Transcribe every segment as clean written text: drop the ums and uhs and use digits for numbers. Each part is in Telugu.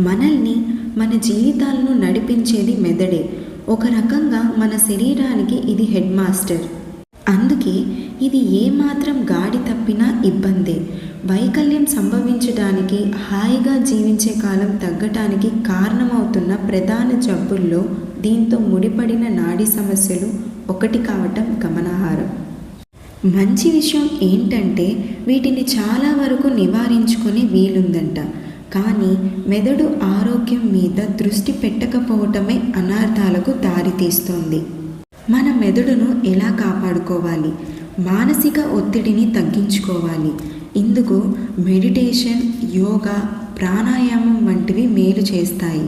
మనల్ని మన జీవితాలను నడిపించేది మెదడే. ఒక రకంగా మన శరీరానికి ఇది హెడ్ మాస్టర్. అందుకే ఇది ఏమాత్రం గాడి తప్పినా ఇబ్బందే. వైకల్యం సంభవించడానికి, హాయిగా జీవించే కాలం తగ్గటానికి కారణమవుతున్న ప్రధాన జబ్బుల్లో దీంతో ముడిపడిన నాడీ సమస్యలు ఒకటి కావటం గమనార్హం. మంచి విషయం ఏంటంటే వీటిని చాలా వరకు నివారించుకొని వీలుందంట. కానీ మెదడు ఆరోగ్యం మీద దృష్టి పెట్టకపోవటమే అనర్థాలకు దారితీస్తోంది. మన మెదడును ఎలా కాపాడుకోవాలి? మానసిక ఒత్తిడిని తగ్గించుకోవాలి. ఇందుకు మెడిటేషన్, యోగా, ప్రాణాయామం వంటివి మేలు చేస్తాయి.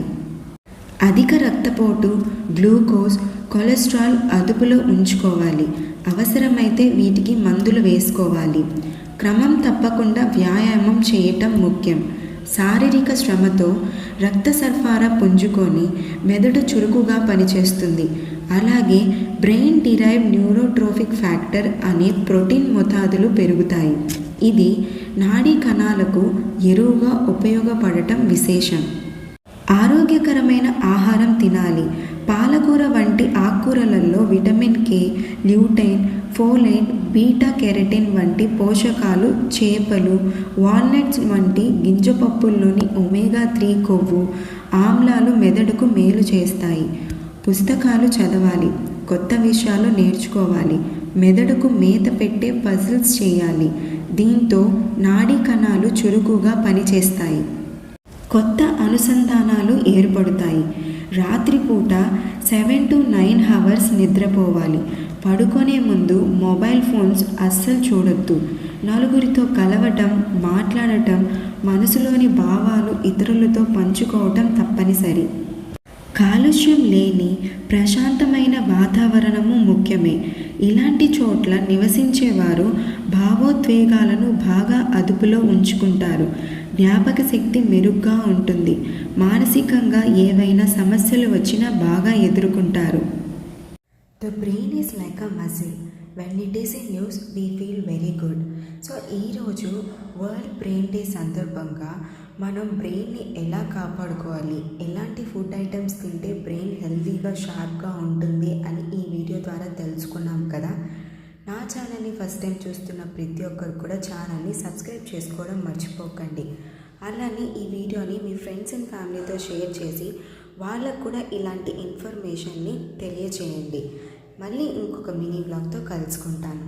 అధిక రక్తపోటు, గ్లూకోజ్, కొలెస్ట్రాల్ అదుపులో ఉంచుకోవాలి. అవసరమైతే వీటికి మందులు వేసుకోవాలి. క్రమం తప్పకుండా వ్యాయామం చేయటం ముఖ్యం. శారీరక శ్రమతో రక్త సరఫరా పుంజుకొని మెదడు చురుకుగా పనిచేస్తుంది. అలాగే బ్రెయిన్ డిరైవ్డ్ న్యూరోట్రోఫిక్ ఫ్యాక్టర్ అనే ప్రోటీన్ మోతాదులు పెరుగుతాయి. ఇది నాడీ కణాలకు ఎరువుగా ఉపయోగపడటం విశేషం. ఆరోగ్యకరమైన ఆహారం తినాలి. పాలకూర వంటి ఆకుకూరలలో vitamin K, lutein, folate, beta carotene వంటి పోషకాలు, చేపలు, వాల్నట్స్ వంటి గింజపప్పుల్లోని ఒమేగా 3 కొవ్వు ఆమ్లాలు మెదడుకు మేలు చేస్తాయి. పుస్తకాలు చదవాలి. కొత్త విషయాలు నేర్చుకోవాలి. మెదడుకు మేత పెట్టే పజిల్స్ చేయాలి. దీంతో నాడీ కణాలు చురుకుగా పనిచేస్తాయి. కొత్త అనుసంధానాలు ఏర్పడతాయి. రాత్రిపూట 7 to 9 hours నిద్రపోవాలి. పడుకునే ముందు మొబైల్ ఫోన్స్ అస్సలు చూడొద్దు. నలుగురితో కలవటం, మాట్లాడటం, మనసులోని భావాలు ఇతరులతో పంచుకోవటం తప్పనిసరి. కాలుష్యం లేని ప్రశాంతమైన వాతావరణము ముఖ్యమే. ఇలాంటి చోట్ల నివసించేవారు భావోద్వేగాలను బాగా అదుపులో ఉంచుకుంటారు. జ్ఞాపక శక్తి మెరుగ్గా ఉంటుంది. మానసికంగా ఏవైనా సమస్యలు వచ్చినా బాగా ఎదుర్కొంటారు. The brain is like a muscle. When it is in use, we feel very good. So ఈరోజు వరల్డ్ బ్రెయిన్ డే సందర్భంగా మనం బ్రెయిన్ని ఎలా కాపాడుకోవాలి, ఎలాంటి ఫుడ్ ఐటమ్స్ తింటే బ్రెయిన్ హెల్తీగా, షార్ప్గా ఉంటుంది అని ఈ వీడియో ద్వారా తెలుసుకున్నాం కదా. నా ఛానల్ని ఫస్ట్ టైం చూస్తున్న ప్రతి ఒక్కరు కూడా ఛానల్ని సబ్స్క్రైబ్ చేసుకోవడం మర్చిపోకండి. అలానే ఈ వీడియోని మీ ఫ్రెండ్స్ అండ్ ఫ్యామిలీతో షేర్ చేసి వాళ్ళకు కూడా ఇలాంటి ఇన్ఫర్మేషన్ని తెలియజేయండి. మళ్ళీ ఇంకొక మినీ బ్లాగ్తో కలుసుకుంటాను.